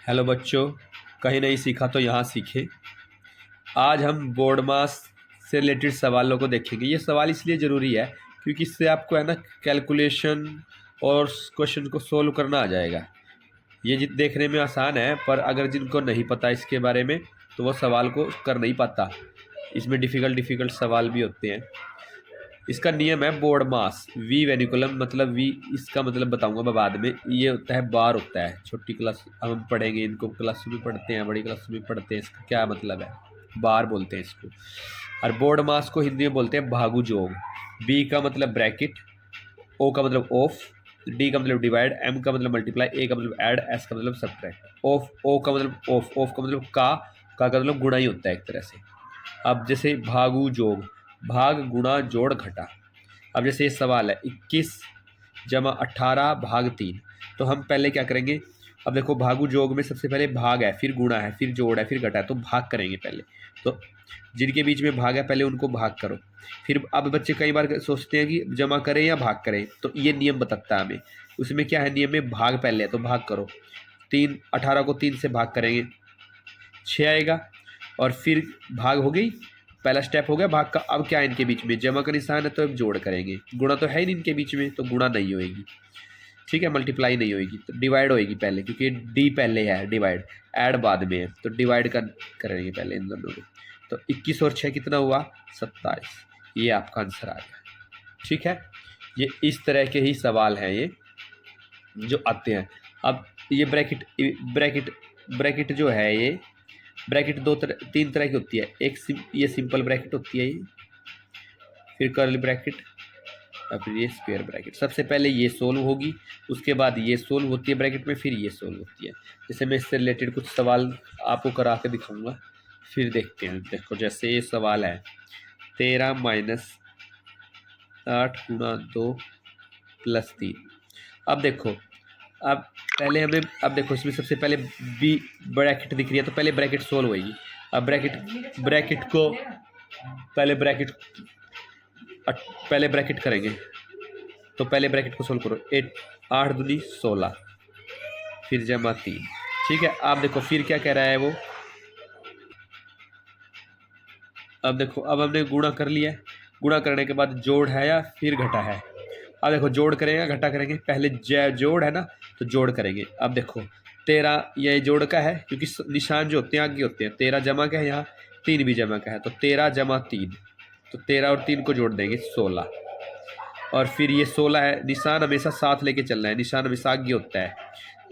Hello बच्चों, कहीं नहीं सीखा तो यहाँ सीखे। आज हम बोर्ड मास से रिलेटेड सवालों को देखेंगे। ये सवाल इसलिए ज़रूरी है क्योंकि इससे आपको है ना कैलकुलेशन और क्वेश्चन को सोल्व करना आ जाएगा। ये देखने में आसान है, पर अगर जिनको नहीं पता इसके बारे में तो वो सवाल को कर नहीं पाता। इसमें डिफ़िकल्ट सवाल भी होते हैं। इसका नियम है बोर्ड मास वी वेनिकुलम, मतलब वी इसका मतलब बताऊंगा मैं बाद में। ये होता है बार होता है। छोटी क्लास हम पढ़ेंगे, इनको क्लास में पढ़ते हैं, बड़ी क्लास में पढ़ते हैं। इसका क्या मतलब है? बार बोलते हैं इसको। और बोर्ड मास को हिंदी में बोलते हैं भागु जोग। बी का मतलब ब्रैकेट, ओ का मतलब ऑफ, डी का मतलब डिवाइड, एम का मतलब मल्टीप्लाई, ए का मतलब ऐड, एस का मतलब सब्ट्रैक्ट। ऑफ, ओ का मतलब ऑफ, ऑफ का मतलब का मतलब गुणा ही होता है एक तरह से। अब जैसे भागु जोग, भाग गुणा जोड़ घटा। अब जैसे ये सवाल है 21 जमा 18 भाग 3, तो हम पहले क्या करेंगे? अब देखो भागु जोग में सबसे पहले भाग है, फिर गुणा है, फिर जोड़ है, फिर घटा है, तो भाग करेंगे पहले। तो जिनके बीच में भाग है पहले उनको भाग करो। फिर अब बच्चे कई बार सोचते हैं कि जमा करें या भाग करें, तो ये नियम बताता है हमें। उसमें क्या है नियम में? भाग पहले है तो भाग करो। 3, 18 को 3 से भाग करेंगे 6 आएगा, और फिर भाग हो गई, पहला स्टेप हो गया भाग का। अब क्या है इनके बीच में? जमा का निशान है तो अब जोड़ करेंगे। गुणा तो है ही नहीं इनके बीच में, तो गुणा नहीं होएगी, ठीक है। मल्टीप्लाई नहीं होएगी, तो डिवाइड होएगी पहले, क्योंकि डी पहले है, डिवाइड ऐड बाद में है, तो डिवाइड करेंगे पहले इन दोनों को। तो 21 और 6 कितना हुआ? 27। ये आपका आंसर आ गया, ठीक है। ये इस तरह के ही सवाल हैं ये जो आते हैं। अब ये ब्रैकेट ब्रैकेट ब्रैकेट जो है, ये ब्रैकेट तीन तरह की होती है। एक ये सिंपल ब्रैकेट होती है, ये फिर कर्ली ब्रैकेट, और फिर ये स्क्वायर ब्रैकेट। सबसे पहले ये सोल्व होगी, उसके बाद ये सोल्व होती है ब्रैकेट में, फिर ये सोल्व होती है। जैसे मैं इससे रिलेटेड कुछ सवाल आपको करा के दिखाऊंगा, फिर देखते हैं। देखो जैसे ये सवाल है 13 माइनस 8 गुणा 2 प्लस 3। अब देखो, अब पहले हमें, अब देखो इसमें सबसे पहले बी ब्रैकेट दिख रही है, तो पहले ब्रैकेट सोल्व होगी। अब ब्रैकेट को पहले ब्रैकेट करेंगे, तो पहले ब्रैकेट को सोल्व करो। 8 दूनी 16, फिर जमा 3, ठीक है। अब देखो फिर क्या कह रहा है वो। अब देखो, अब हमने गुणा कर लिया है, गुणा करने के बाद जोड़ है या फिर घटा है। अब देखो जोड़ करेंगे या घटा करेंगे? पहले जोड़ है ना, तो जोड़ करेंगे। अब देखो 13 ये जोड़ का है, क्योंकि निशान जो होते हैं आगे होते हैं। 13 जमा का है, यहाँ 3 भी जमा का है, तो 13 जमा 3, तो 13 और 3 को जोड़ देंगे 16। और फिर ये 16 है, निशान हमेशा साथ लेके चलना है, निशान हमेशा आगे होता है।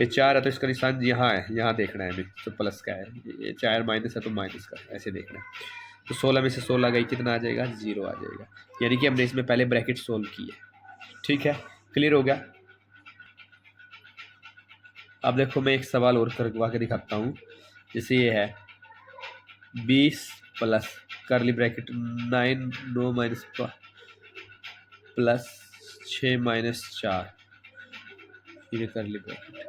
ये 4 है तो इसका निशान यहाँ है, यहाँ देखना है हमें, तो प्लस का है। ये 4 माइनस है तो माइनस का, ऐसे देखना है। तो 16 में से 16 गई, कितना आ जाएगा? 0 आ जाएगा। यानी कि हमने इसमें पहले ब्रैकेट सोल्व की है, ठीक है। क्लियर हो गया? अब देखो मैं एक सवाल और करवा के दिखाता हूँ। जैसे ये है 20 प्लस करली ब्रैकेट 9 9 माइनस प्लस 6 माइनस 4, फिर करली ब्रैकेट,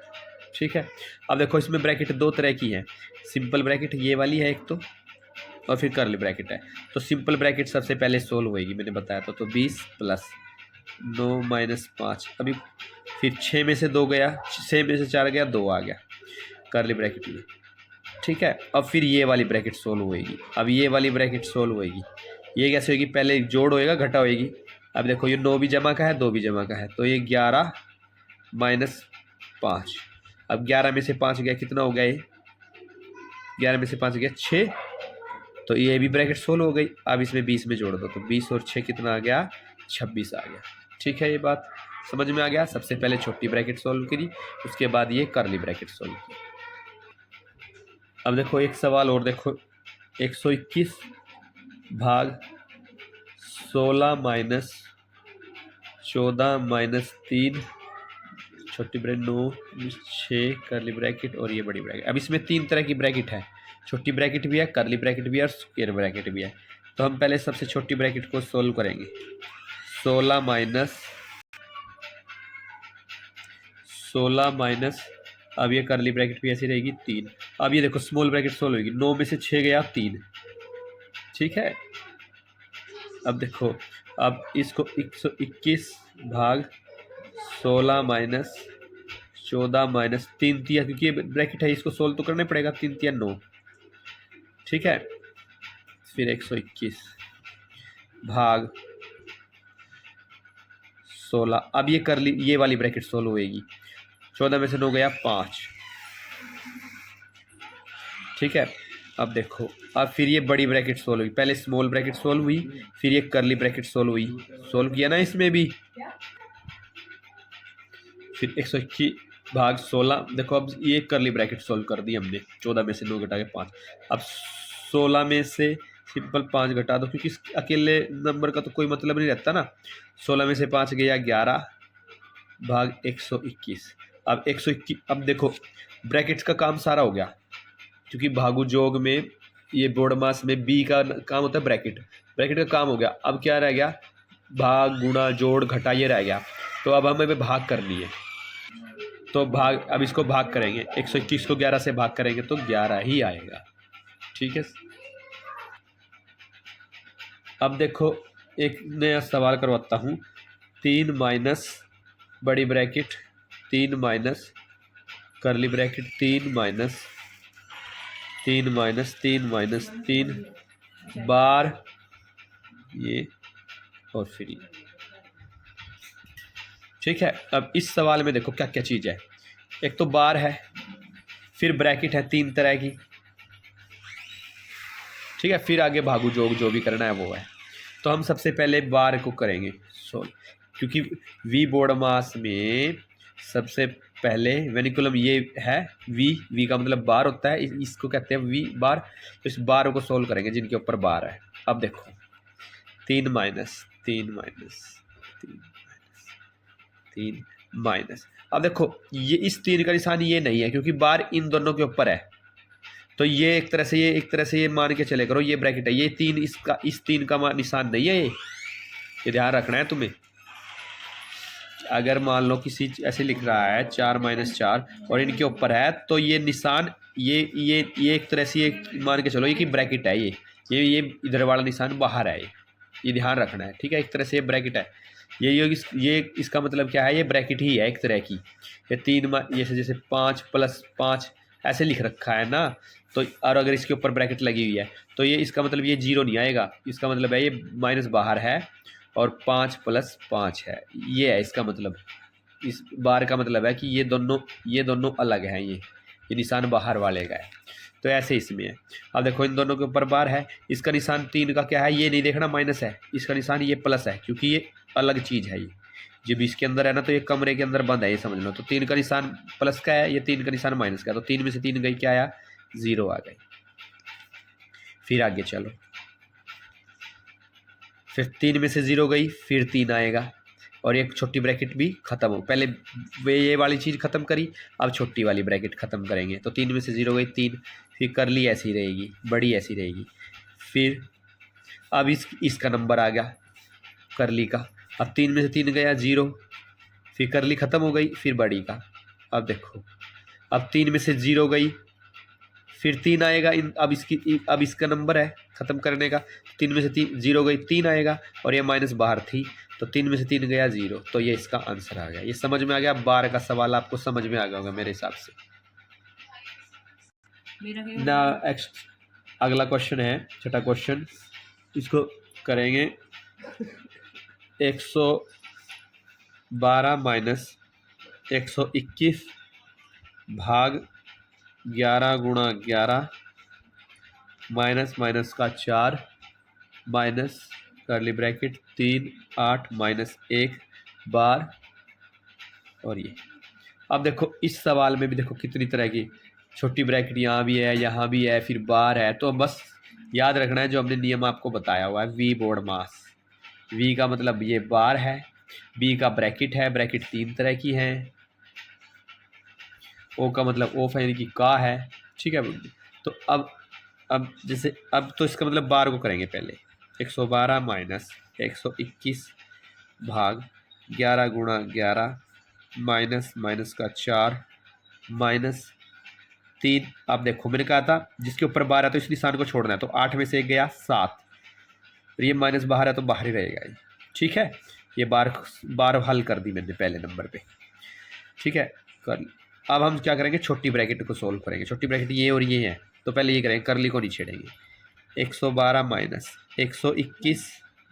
ठीक है। अब देखो इसमें ब्रैकेट दो तरह की है। सिंपल ब्रैकेट ये वाली है एक तो, और फिर करली ब्रैकेट है। तो सिंपल ब्रैकेट सबसे पहले सोल्व होएगी, मैंने बताया था। तो 20 प्लस 9 माइनस 5, अभी फिर 6 में से 2 गया, 6 में से 4 गया, 2 आ गया करली ब्रैकेट में, ठीक है। अब फिर ये वाली ब्रैकेट सोल्व होएगी। अब ये वाली ब्रैकेट सोल्व होएगी। ये कैसे होगी? पहले जोड़ होएगा, घटा होएगी। अब देखो ये 9 भी जमा का है, 2 भी जमा का है, तो ये 11 माइनस 5। अब 11 में से 5 गया, कितना हो गया ये? 11 में से 5 गया 6, तो ये भी ब्रैकेट सोल्व हो गई। अब इसमें 20 में जोड़ दो, तो 20 और 6 कितना आ गया? 26 आ गया, ठीक है। ये बात समझ में आ गया? सबसे पहले छोटी ब्रैकेट सोल्व करी, उसके बाद ये करली ब्रैकेट सोल्व की। अब देखो एक सवाल और देखो, 121 भाग 16 माइनस 14 माइनस 3, छोटी ब्रैकेट 9 6 करली ब्रैकेट और ये बड़ी ब्रैकेट। अब इसमें 3 तरह की ब्रैकेट है, छोटी ब्रैकेट भी है, करली ब्रैकेट भी है और स्क्वायर ब्रैकेट भी है। तो हम पहले सबसे छोटी ब्रैकेट को सोल्व करेंगे। 16 माइनस, अब ये करली ब्रैकेट भी ऐसी रहेगी 3। अब ये देखो स्मॉल ब्रैकेट सोल्व होगी, 9 में से 6 गया 3, ठीक है। अब देखो, अब इसको 121 भाग 16 माइनस 14 माइनस 3 तिया, क्योंकि ये ब्रैकेट है इसको सोल्व तो करना पड़ेगा, 3 तिया 9, ठीक है। फिर 121 भाग 16, अब ये कर ली, ये वाली ब्रैकेट सोल्व होएगी। 14 में से 9 गया 5, ठीक है। अब देखो, अब फिर ये बड़ी ब्रैकेट सोल्व हुई, पहले स्मॉल ब्रैकेट सोल्व हुई, फिर ये करली ब्रैकेट सोल्व हुई, सोल्व किया ना इसमें भी। फिर 121 भाग 16, देखो अब ये करली ब्रैकेट सोल्व कर दी हमने, 14 में से 9 घटा के 5। अब 16 में से सिंपल 5 घटा दो, क्योंकि अकेले नंबर का तो कोई मतलब नहीं रहता ना। 16 में से 5 गया 11 भाग 121। अब 121, अब देखो ब्रैकेट्स का काम सारा हो गया, क्योंकि भागु जोग में ये बोर्ड मास में बी का काम होता है ब्रैकेट, ब्रैकेट का काम हो गया। अब क्या रह गया, भाग गुणा जोड़ घटा ये रह गया। तो अब हमें भाग करनी है, तो भाग, अब इसको भाग करेंगे, 121 को 11 से भाग करेंगे तो 11 ही आएगा, ठीक है। अब देखो एक नया सवाल करवाता हूँ, 3 माइनस बड़ी ब्रैकेट 3 माइनस करली ब्रैकेट 3 माइनस 3 माइनस 3 माइनस 3 बार ये और फिर ये, ठीक है। अब इस सवाल में देखो क्या क्या चीज़ है, एक तो बार है, फिर ब्रैकेट है 3 तरह की, ठीक है, फिर आगे भागु जोग जो भी करना है वो है। तो हम सबसे पहले बार को करेंगे सोल्व, क्योंकि वी बोर्ड मास में सबसे पहले वेनिकुलम ये है, वी का मतलब बार होता है, इसको कहते हैं वी बार। तो इस बार को सोल्व करेंगे जिनके ऊपर बार है। अब देखो 3 माइनस 3 माइनस 3 3 माइनस, अब देखो ये इस 3 का निशान ये नहीं है, क्योंकि बार इन दोनों के ऊपर है। तो ये एक तरह से ये मान के चले करो, ये ब्रैकेट है, ये 3 इसका, इस 3 का निशान नहीं है ये ध्यान रखना है तुम्हें। अगर मान लो किसी ऐसे लिख रहा है 4 माइनस 4 और इनके ऊपर है, तो ये निशान ये एक तरह से ये मान के चलो ये कि ब्रैकेट है, ये इधर वाला निशान बाहर है, ये ध्यान रखना है, ठीक है। एक तरह से ये ब्रैकेट है, ये इसका मतलब क्या है, ये ब्रैकेट ही है एक तरह की। ये 3 जैसे 5 प्लस 5 ऐसे लिख रखा है ना, तो और अगर इसके ऊपर ब्रैकेट लगी हुई है तो ये इसका मतलब ये 0 नहीं आएगा, इसका मतलब है ये माइनस बाहर है और 5 प्लस 5 है, ये है इसका मतलब। इस बार का मतलब है कि ये दोनों अलग हैं, ये निशान बाहर वाले का है। तो ऐसे इसमें है। अब देखो इन दोनों के ऊपर बार है, इसका निशान 3 का क्या है, ये नहीं देखना माइनस है, इसका निशान ये प्लस है, क्योंकि ये अलग चीज़ है। ये जब इसके अंदर है ना, तो ये कमरे के अंदर बंद है, ये समझ लो। तो 3 का निशान प्लस का है, ये 3 का निशान माइनस का है, तो 3 में से 3 गई, क्या आया 0 आ गई। फिर आगे चलो, फिर 3 में से 0 गई, फिर 3 आएगा और एक छोटी ब्रैकेट भी खत्म हो। पहले वे ये वाली चीज़ खत्म करी, अब छोटी वाली ब्रैकेट खत्म करेंगे। तो 3 में से 0 गई 3, फिर करली ऐसी रहेगी, बड़ी ऐसी रहेगी। फिर अब इसका नंबर आ गया करली का, अब 3 में से 3 गया 0, फिर करली ख़त्म हो गई, फिर बड़ी का। अब देखो अब 3 में से 0 गई, फिर 3 आएगा, अब इसका नंबर है ख़त्म करने का। 3 में से 0 गई, 3 आएगा और ये माइनस बाहर थी, तो 3 में से 3 गया 0, तो ये इसका आंसर आ गया। ये समझ में आ गया, 12 का सवाल आपको समझ में आ गया होगा मेरे हिसाब से ना। अगला क्वेश्चन है छठा क्वेश्चन, इसको करेंगे 112 माइनस 121 भाग 11 गुणा 11 माइनस माइनस का 4 माइनस करली ब्रैकेट 3 8 माइनस 1 बार और ये। अब देखो इस सवाल में भी देखो कितनी तरह की छोटी ब्रैकेट यहाँ भी है, यहाँ भी है, फिर बार है। तो बस याद रखना है जो हमने नियम आपको बताया हुआ है, वी बोर्ड मास। वी का मतलब ये बार है, बी का ब्रैकेट है, ब्रैकेट 3 तरह की है, ओ का मतलब ऑफ है यानी कि का है, ठीक है। तो अब जैसे अब तो इसका मतलब बार को करेंगे पहले, 112 माइनस 121 भाग 11 गुणा 11 माइनस माइनस का 4 माइनस 3। अब देखो मैंने कहा था जिसके ऊपर बार है तो इस निशान को छोड़ना है, तो 8 में से 1 गया 7, और ये माइनस बाहर है तो बाहर ही रहेगा ये, ठीक है। ये बार हल कर दी मैंने पहले नंबर पे, ठीक है। कर अब हम क्या करेंगे, छोटी ब्रैकेट को सोल्व करेंगे। छोटी ब्रैकेट ये और ये है, तो पहले ये करेंगे, करली को नहीं छेड़ेंगे। 112 माइनस 121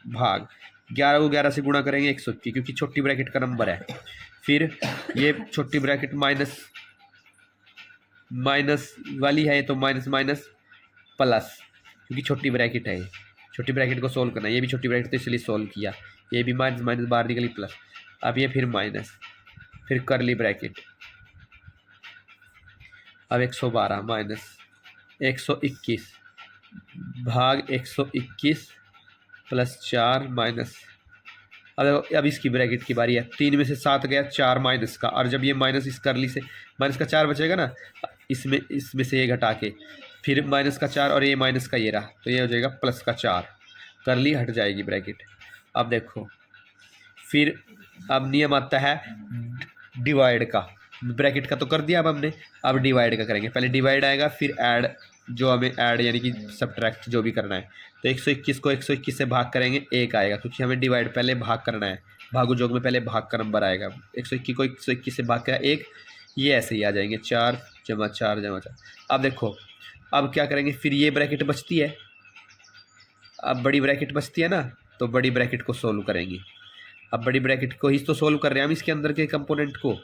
भाग 11 को 11 से गुणा करेंगे 121, क्योंकि छोटी ब्रैकेट का नंबर है। फिर ये छोटी ब्रैकेट माइनस माइनस वाली है, तो माइनस माइनस प्लस, क्योंकि छोटी ब्रैकेट है ये। छोटी ब्रैकेट को सोल्व करना है, ये भी छोटी ब्रैकेट तो इसलिए सोल्व किया। ये भी माइनस माइनस बाहर निकली प्लस, अब ये फिर माइनस, फिर करली ब्रैकेट। अब 112 माइनस 121 भाग 121 प्लस 4 माइनस, अब इसकी ब्रैकेट की बारी है। 3 में से 7 गया, 4 माइनस का, और जब ये माइनस इस करली से माइनस का 4 बचेगा ना, इसमें से ये घटा के फिर माइनस का 4 और ये माइनस का ये रहा, तो ये हो जाएगा प्लस का 4, करली हट जाएगी ब्रैकेट। अब देखो, फिर अब नियम आता है डिवाइड का। ब्रैकेट का तो कर दिया अब हमने, अब डिवाइड का करेंगे। पहले डिवाइड आएगा, फिर ऐड, जो हमें ऐड यानी कि सब्ट्रैक्ट जो भी करना है। तो 121 को 121 से भाग करेंगे, 1 आएगा, क्योंकि हमें डिवाइड पहले भाग करना है। भागो जोग में पहले भाग का नंबर आएगा। 121 को 121 से भाग कर 1, ये ऐसे ही आ जाएंगे, 4 जमा 4 जमा 4। अब देखो, अब क्या करेंगे, फिर ये ब्रैकेट बचती है, अब बड़ी ब्रैकेट बचती है ना, तो बड़ी ब्रैकेट को सोल्व करेंगे। अब बड़ी ब्रैकेट को ही तो सोल्व कर रहे हैं हम, इसके अंदर के कंपोनेंट को,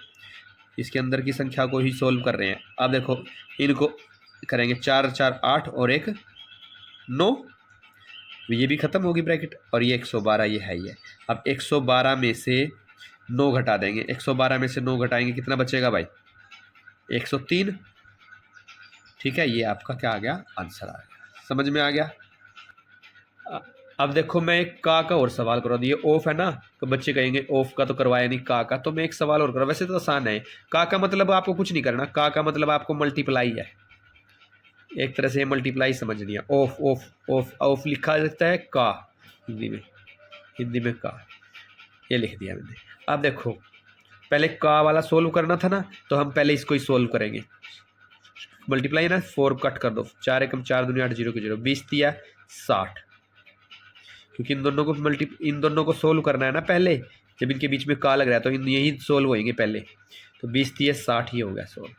इसके अंदर की संख्या को ही सोल्व कर रहे हैं। अब देखो, इनको करेंगे 4 4 8 और 1 9, ये भी ख़त्म होगी ब्रैकेट, और ये 112 ये है ही है। अब 112 में से 9 घटा देंगे, 112 में से 9 घटाएंगे, कितना बचेगा भाई, 103। ठीक है, ये आपका क्या आ गया, आंसर आ गया। समझ में आ गया। अब देखो, मैं एक का और सवाल करवा दिए, ऑफ है ना, तो बच्चे कहेंगे ऑफ का तो करवाया नहीं, का। तो मैं एक सवाल और करा, वैसे तो आसान है। का मतलब आपको कुछ नहीं करना, का मतलब आपको मल्टीप्लाई है, एक तरह से मल्टीप्लाई समझ लिया। ऑफ ऑफ ऑफ ऑफ लिखा जाता है का, हिंदी में का, ये लिख दिया मैंने। अब देखो, पहले का वाला सोल्व करना था ना, तो हम पहले इसको ही सोल्व करेंगे। मल्टीप्लाई ना, 4 कट कर दो, 4 एकम 4 दूनी 8 0 के 0, 20 दिया 60, क्योंकि इन दोनों को सोल्व करना है ना पहले, जब इनके बीच में का लग रहा है तो यही सोल्व होएंगे पहले। तो 20 दिए 60 ही हो गया सोल्व।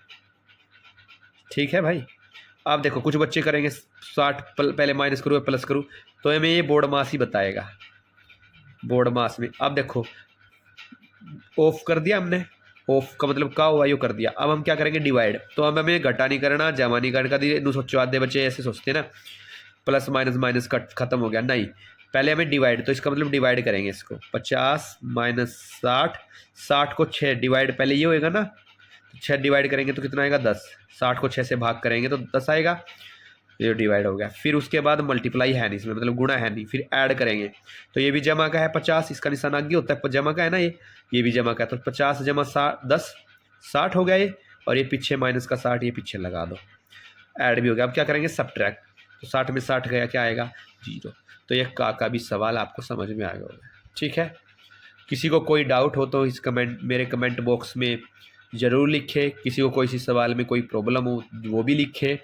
ठीक है भाई। अब देखो, कुछ बच्चे करेंगे 60 पहले माइनस करूँ प्लस करूँ, तो हमें ये बोर्ड मास ही बताएगा, बोर्ड मास में। अब देखो, ऑफ कर दिया हमने, ऑफ का मतलब का हुआ, यो कर दिया। अब हम क्या करेंगे, डिवाइड। तो अब हमें घटा नहीं करना, जमा नहीं करना, सोचो आधे बच्चे ऐसे सोचते हैं ना, प्लस माइनस माइनस कट खत्म हो गया, नहीं, पहले हमें डिवाइड। तो इसका मतलब डिवाइड करेंगे इसको, 50 माइनस 60, 60 को 6 डिवाइड, पहले ये होएगा ना, 6 डिवाइड करेंगे तो कितना आएगा, 10। 60 को 6 से भाग करेंगे तो 10 आएगा, ये डिवाइड हो गया। फिर उसके बाद मल्टीप्लाई है नहीं इसमें, मतलब गुणा है नहीं, फिर ऐड करेंगे। तो ये भी जमा का है 50, इसका निशान आगे होता है, जमा का है ना, ये भी जमा का है। तो 50 जमा 10 60 हो गया ये, और ये पीछे माइनस का 60 ये पीछे लगा दो, ऐड भी हो गया। अब क्या करेंगे, सब्ट्रैक्ट। तो 60 में 60 गया, क्या आएगा, 0। तो ये का भी सवाल आपको समझ में आ गया होगा। ठीक है, किसी को कोई डाउट हो तो इस मेरे कमेंट बॉक्स में ज़रूर लिखे। किसी को कोई सी सवाल में कोई प्रॉब्लम हो वो भी लिखे,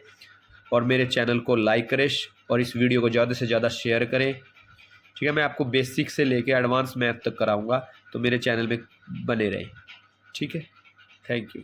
और मेरे चैनल को लाइक करें, और इस वीडियो को ज़्यादा से ज़्यादा शेयर करें। ठीक है, मैं आपको बेसिक से लेके एडवांस मैथ तक कराऊंगा, तो मेरे चैनल में बने रहें। ठीक है, थैंक यू।